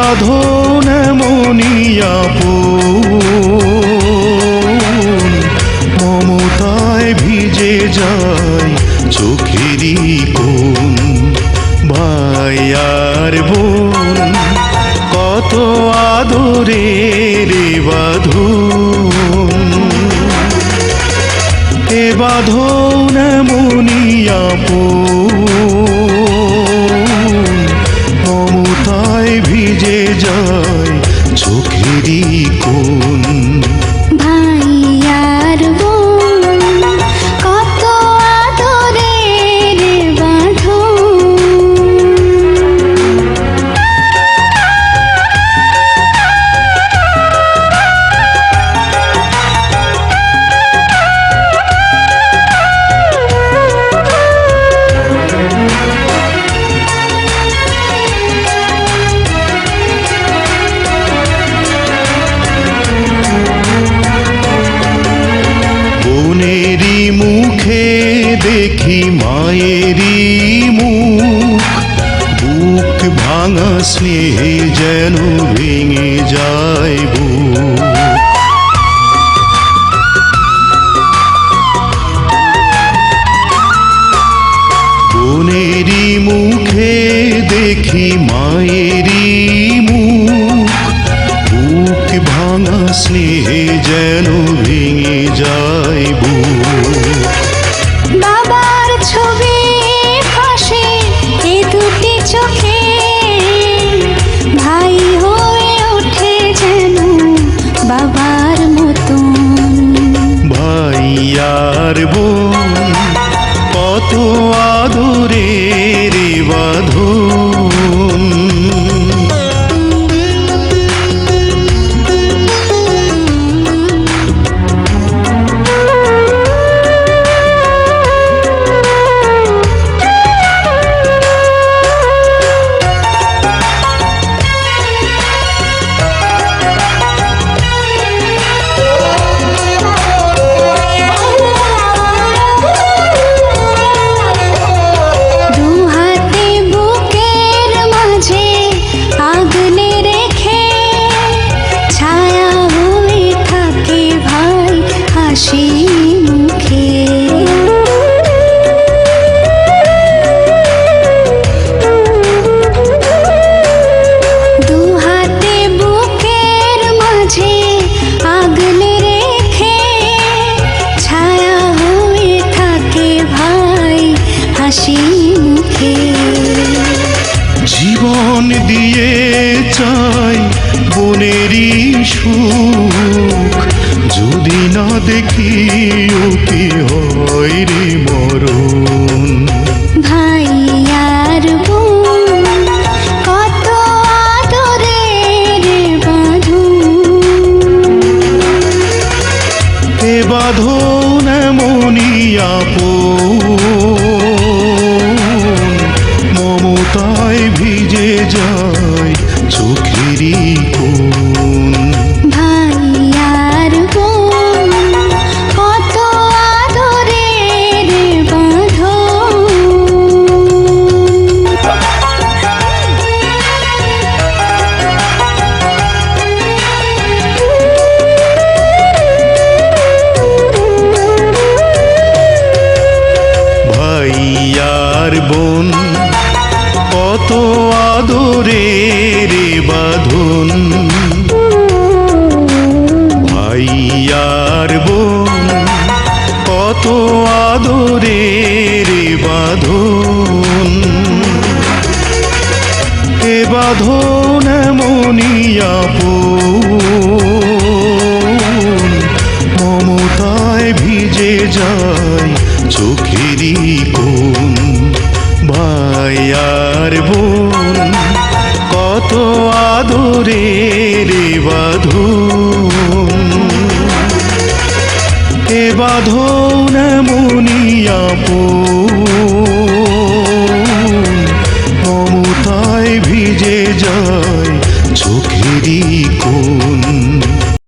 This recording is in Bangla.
বাঁধন মনিয়া মমতায় ভিজে যায় চোখেরই কোণ। ভাই আর বোন কত আদরের বাঁধন, এ বাঁধন মনিয়া মমতায় ভিজে যায় চোখেরই কোণ। ভাই আর বোন কত আদরের বাঁধন। বোনেরই মুখে দেখি মায়েরই মুখ, বুক ভাঙা স্নেহে যেন ভেঙে যায় বুক। বোনেরই মুখে দেখি মায়েরই মুখ, বুক ভাঙা স্নেহে যেন ভেঙে যায় বুক। বাবার ছবি ভাসে এ দুটি চোখে, ভাই হয়ে ওঠে যেন বাবার মতন। ভাই আর বোন কত আদরের বাঁধন। হাসি মুখে দু হাতে বুকের মাঝে আগলে রেখে, ছায়া হয়ে থাকে ভাই হাসি মুখে। জীবন দিয়ে চাই বোনেরই সুখ, যদি না দেখি ও কি হয় রে মরণ। ভাই আর বোন কত আদরের বাঁধন, এ বাঁধন মনিয়া মমতায় ভিজে যায় চোখেরই কোণ। ভাই আর বোন কত আদরের বাঁধন। ভাই আর বোন কত আদরের বাঁধন। ভাই আর বোন কত আদরের বাঁধন, এ বাঁধন মনিয়া মমতায় ভিজে যায় চোখেরই কোণ। ভাই আর বোন কত আদরের বাঁধন, এ বাঁধন মনিয়া মমতায় ভিজে যায় চোখেরই কোণ।